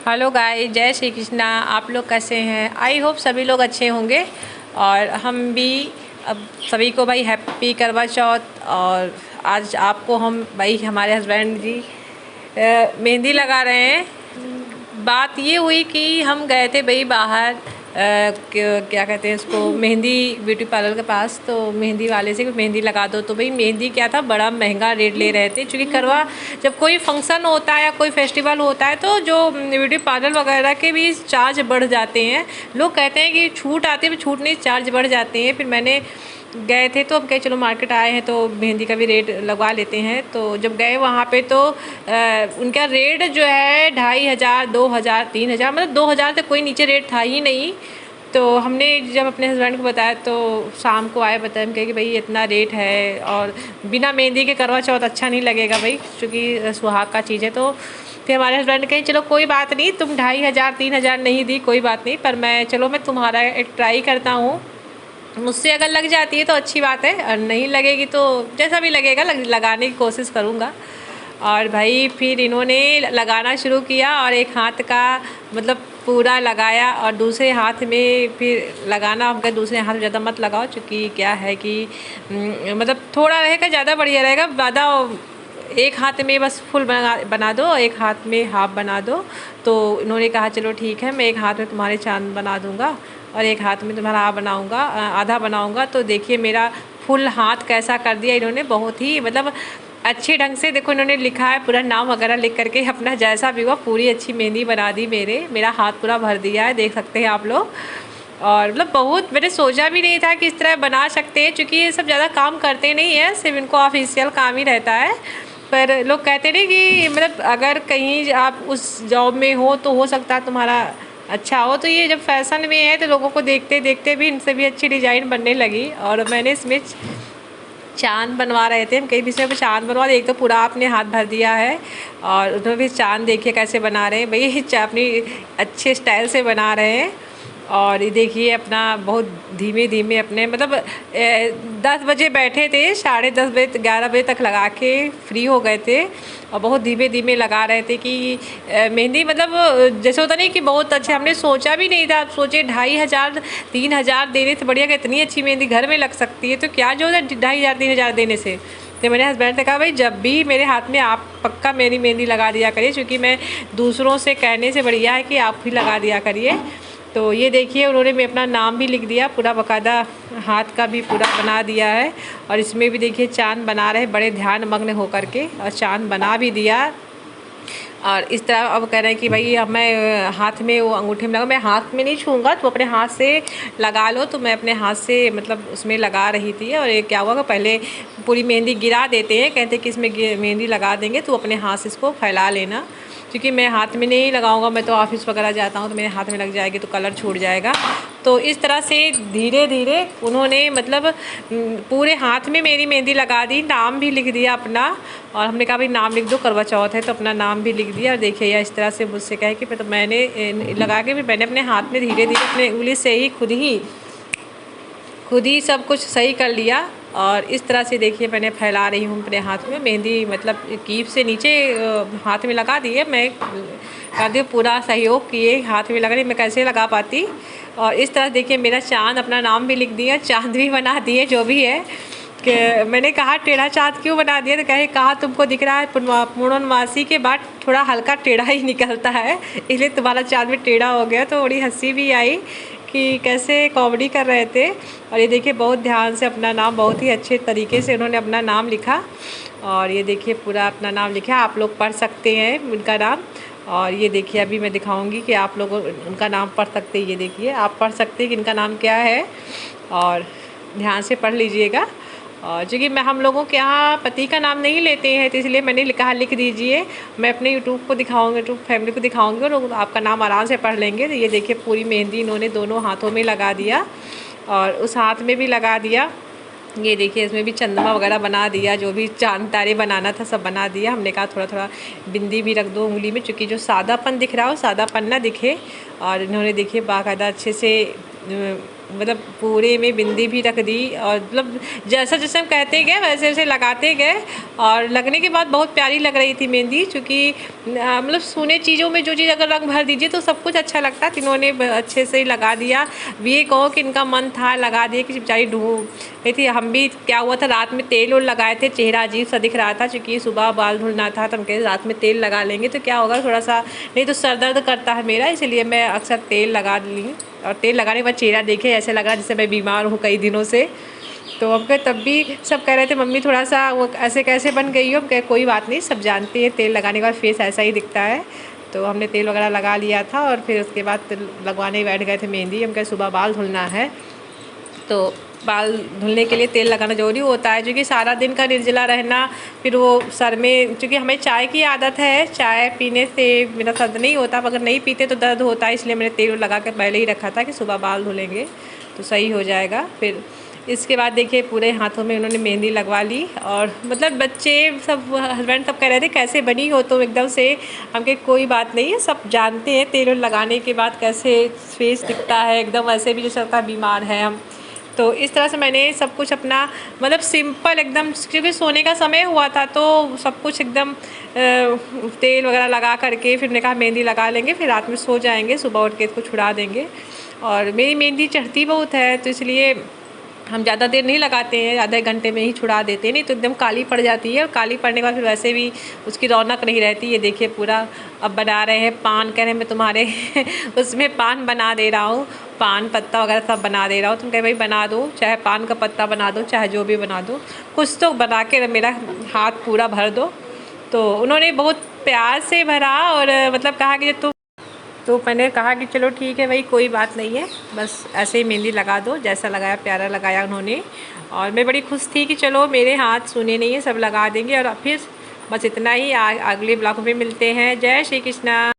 Hello guys, जय श्री कृष्णा। आप लोग कैसे हैं? आई होप सभी लोग अच्छे होंगे। और हम भी अब सभी को भाई हैप्पी करवा चौथ। और आज आपको हम भाई हमारे हस्बैंड जी मेहंदी लगा रहे हैं। बात ये हुई कि हम गए थे भाई बाहर, क्या कहते हैं इसको, मेहंदी ब्यूटी पार्लर के पास। तो मेहंदी वाले से मेहंदी लगा दो, तो भाई मेहंदी क्या था, बड़ा महंगा रेट ले रहे थे। क्योंकि करवा जब कोई फंक्शन होता है या कोई फेस्टिवल होता है तो जो ब्यूटी पार्लर वगैरह के भी चार्ज बढ़ जाते हैं। लोग कहते हैं कि छूट आती है, छूट नहीं, चार्ज बढ़ जाते हैं। फिर मैंने गए थे तो अब कहे चलो मार्केट आए हैं तो मेहंदी का भी रेट लगवा लेते हैं। तो जब गए वहाँ पे तो उनका रेट जो है 2500, 2000, 3000, मतलब 2000 से कोई नीचे रेट था ही नहीं। तो हमने जब अपने हस्बैंड को बताया तो शाम को आए, बताया, हम कहे कि भाई इतना रेट है और बिना मेहंदी के करवा चौथ अच्छा नहीं लगेगा भाई, क्योंकि सुहाग का चीज़ है। तो फिर हमारे हस्बैंड कहें चलो कोई बात नहीं, तुम 2500, 3000 नहीं दी कोई बात नहीं, पर मैं तुम्हारा एक ट्राई करता हूँ। मुझसे अगर लग जाती है तो अच्छी बात है, और नहीं लगेगी तो जैसा भी लगेगा लगाने की कोशिश करूँगा। और भाई फिर इन्होंने लगाना शुरू किया और एक हाथ का मतलब पूरा लगाया और दूसरे हाथ में फिर लगाना। हम कहे दूसरे हाथ में ज़्यादा मत लगाओ, क्योंकि क्या है कि मतलब थोड़ा रहेगा ज़्यादा बढ़िया रहेगा। ज़्यादा एक हाथ में बस फुल बना दो, एक हाथ में हाफ बना दो। तो इन्होंने कहा चलो ठीक है, मैं एक हाथ में तुम्हारे चाँद बना दूँगा और एक हाथ में तुम्हारा आधा बनाऊँगा। तो देखिए मेरा फुल हाथ कैसा कर दिया इन्होंने, बहुत ही मतलब अच्छे ढंग से। देखो इन्होंने लिखा है पूरा नाम वगैरह लिख करके, अपना जैसा भी हुआ पूरी अच्छी मेहंदी बना दी। मेरा हाथ पूरा भर दिया है, देख सकते हैं आप लोग। और मतलब बहुत मैंने सोचा भी नहीं था कि इस तरह बना सकते हैं, क्योंकि ये सब ज़्यादा काम करते नहीं है, सिर्फ इनको ऑफिशियल काम ही रहता है। पर लोग कहते नहीं कि मतलब अगर कहीं आप उस जॉब में हो तो हो सकता है तुम्हारा अच्छा हो। तो ये जब फैशन में है तो लोगों को देखते देखते भी इनसे भी अच्छी डिज़ाइन बनने लगी। और मैंने इसमें चाँद बनवा रहे थे हम, कई विषय पर चाँद बनवा रहे। एक तो पूरा आपने हाथ भर दिया है और उसमें भी चाँद देखिए कैसे बना रहे हैं भाई, अपनी अच्छे स्टाइल से बना रहे हैं। और ये देखिए अपना बहुत धीमे धीमे अपने मतलब 10 बजे बैठे थे, 10:30 बजे 11 बजे तक लगा के फ्री हो गए थे। और बहुत धीमे धीमे लगा रहे थे कि मेहंदी मतलब जैसे होता नहीं कि बहुत अच्छे, हमने सोचा भी नहीं था। आप सोचे 2500, 3000 देने से बढ़िया, इतनी अच्छी मेहंदी घर में लग सकती है तो क्या जो है 2500, 3000 देने से। तो मेरे हस्बैंड ने कहा भाई जब भी मेरे हाथ में आप पक्का मेरी मेहंदी लगा दिया करिए, क्योंकि मैं दूसरों से कहने से बढ़िया है कि आप ही लगा दिया करिए। तो ये देखिए उन्होंने मैं अपना नाम भी लिख दिया, पूरा बाकायदा हाथ का भी पूरा बना दिया है। और इसमें भी देखिए चाँद बना रहे बड़े ध्यान मग्न होकर के, और चाँद बना भी दिया। और इस तरह अब कह रहे हैं कि भाई अब मैं हाथ में वो अंगूठे में लगा, मैं हाथ में नहीं छूँगा, तो अपने हाथ से लगा लो। तो मैं अपने हाथ से मतलब उसमें लगा रही थी। और ये क्या हुआ कि पहले पूरी मेहंदी गिरा देते हैं, कहते हैं कि इसमें मेहंदी लगा देंगे तो अपने हाथ से इसको फैला लेना, क्योंकि मैं हाथ में नहीं लगाऊंगा, मैं तो ऑफिस वगैरह जाता हूँ तो मेरे हाथ में लग जाएगी तो कलर छूट जाएगा। तो इस तरह से धीरे धीरे उन्होंने मतलब पूरे हाथ में मेरी मेहंदी लगा दी, नाम भी लिख दिया अपना। और हमने कहा भाई नाम लिख दो, करवा चौथ है, तो अपना नाम भी लिख दिया। और देखिए यह इस तरह से मुझसे कहे कि तो मैंने लगा के भी मैंने अपने हाथ में धीरे धीरे अपने उंगली से ही खुद ही सब कुछ सही कर लिया। और इस तरह से देखिए मैंने फैला रही हूँ अपने हाथ में मेहंदी, मतलब कीप से नीचे हाथ में लगा दी है। मैं कहती हूँ पूरा सहयोग किए, हाथ में लगा रही, मैं कैसे लगा पाती। और इस तरह देखिए मेरा चाँद, अपना नाम भी लिख दिया, चाँद भी बना दिए, जो भी है। कि मैंने कहा टेढ़ा चाँद क्यों बना दिया, तो कहा तुमको दिख रहा है पूर्णमासी के बाद थोड़ा हल्का टेढ़ा ही निकलता है, इसलिए तुम्हारा चाँद में टेढ़ा हो गया। तो बड़ी हंसी भी आई कि कैसे कॉमेडी कर रहे थे। और ये देखिए बहुत ध्यान से अपना नाम, बहुत ही अच्छे तरीके से उन्होंने अपना नाम लिखा। और ये देखिए पूरा अपना नाम लिखा, आप लोग पढ़ सकते हैं उनका नाम। और ये देखिए अभी मैं दिखाऊंगी कि आप लोग उनका नाम पढ़ सकते हैं। ये देखिए आप पढ़ सकते हैं कि इनका नाम क्या है, और ध्यान से पढ़ लीजिएगा। और चूँकि हम लोगों के यहाँ पति का नाम नहीं लेते हैं, तो इसलिए मैंने कहा लिख दीजिए। मैं अपने यूट्यूब को दिखाऊंगी, यूट्यूब फैमिली को दिखाऊंगी और लोग आपका नाम आराम से पढ़ लेंगे। तो ये देखिए पूरी मेहंदी इन्होंने दोनों हाथों में लगा दिया और उस हाथ में भी लगा दिया। ये देखिए इसमें भी चंद्रमा वगैरह बना दिया, जो भी चांद तारे बनाना था सब बना दिया। हमने कहा थोड़ा थोड़ा बिंदी भी रख दो उंगली में, क्योंकि जो सादापन दिख रहा हो सादापन ना दिखे। और इन्होंने देखिए बाकायदा अच्छे से मतलब पूरे में बिंदी भी रख दी, और मतलब जैसा जैसे हम कहते गए वैसे वैसे लगाते गए, और लगने के बाद बहुत प्यारी लग रही थी मेहंदी। चूँकि मतलब सूने चीज़ों में जो चीज़ अगर रंग भर दीजिए तो सब कुछ अच्छा लगता है। इन्होंने अच्छे से ही लगा दिया। ये कहो कि इनका मन था लगा दिए, कि बेचारी ढूंढ रही थी। हम भी क्या हुआ था, रात में तेल और लगाए थे, चेहरा अजीब सा दिख रहा था। चूँकि सुबह बाल धुलना था तो हम कहे रात में तेल लगा लेंगे तो क्या होगा, थोड़ा सा नहीं तो सर दर्द करता है मेरा, इसलिए मैं अक्सर तेल लगा ली। और तेल लगाने के बाद चेहरा देखे ऐसे लगा जैसे मैं बीमार हूँ कई दिनों से। तो हम कहे, तब भी सब कह रहे थे मम्मी थोड़ा सा वो ऐसे कैसे बन गई हो। हम कहे कोई बात नहीं, सब जानते हैं तेल लगाने के बाद फेस ऐसा ही दिखता है। तो हमने तेल वगैरह लगा लिया था और फिर उसके बाद लगवाने बैठ गए थे मेहंदी। हम कहे सुबह बाल धुलना है तो बाल धुलने के लिए तेल लगाना ज़रूरी होता है, क्योंकि सारा दिन का निर्जला रहना, फिर वो सर में, क्योंकि हमें चाय की आदत है, चाय पीने से मेरा दर्द नहीं होता, अगर नहीं पीते तो दर्द होता है। इसलिए मैंने तेल लगा के पहले ही रखा था कि सुबह बाल धुलेंगे तो सही हो जाएगा। फिर इसके बाद देखिए पूरे हाथों में उन्होंने मेहंदी लगवा ली। और मतलब बच्चे सब, हस्बैंड सब कह रहे थे कैसे बनी हो तुम एकदम से। हम कहे कोई बात नहीं है, सब जानते हैं तेल लगाने के बाद कैसे फेस दिखता है, एकदम ऐसे भी जैसे लगता है बीमार है हम। तो इस तरह से मैंने सब कुछ अपना मतलब सिंपल एकदम, क्योंकि सोने का समय हुआ था तो सब कुछ एकदम तेल वगैरह लगा करके फिर मैंने कहा मेहंदी लगा लेंगे, फिर रात में सो जाएंगे, सुबह उठ के इसको छुड़ा देंगे। और मेरी मेहंदी चढ़ती बहुत है तो इसलिए हम ज़्यादा देर नहीं लगाते हैं, आधे घंटे में ही छुड़ा देते हैं, नहीं तो एकदम काली पड़ जाती है। और काली पड़ने के बाद फिर वैसे भी उसकी रौनक नहीं रहती। ये देखिए पूरा अब बना रहे हैं पान, कह रहे हैं मैं तुम्हारे उसमें पान बना दे रहा हूँ, पान पत्ता वगैरह सब बना दे रहा हूँ। तुम कहे भाई बना दो, चाहे पान का पत्ता बना दो, चाहे जो भी बना दो, कुछ तो बना के मेरा हाथ पूरा भर दो। तो उन्होंने बहुत प्यार से भरा और मतलब कहा कि तुम, तो मैंने कहा कि चलो ठीक है भाई कोई बात नहीं है, बस ऐसे ही मेहंदी लगा दो, जैसा लगाया प्यारा लगाया उन्होंने। और मैं बड़ी खुश थी कि चलो मेरे हाथ सुने नहीं है, सब लगा देंगे। और फिर बस इतना ही, अगले ब्लॉग में मिलते हैं। जय श्री कृष्णा।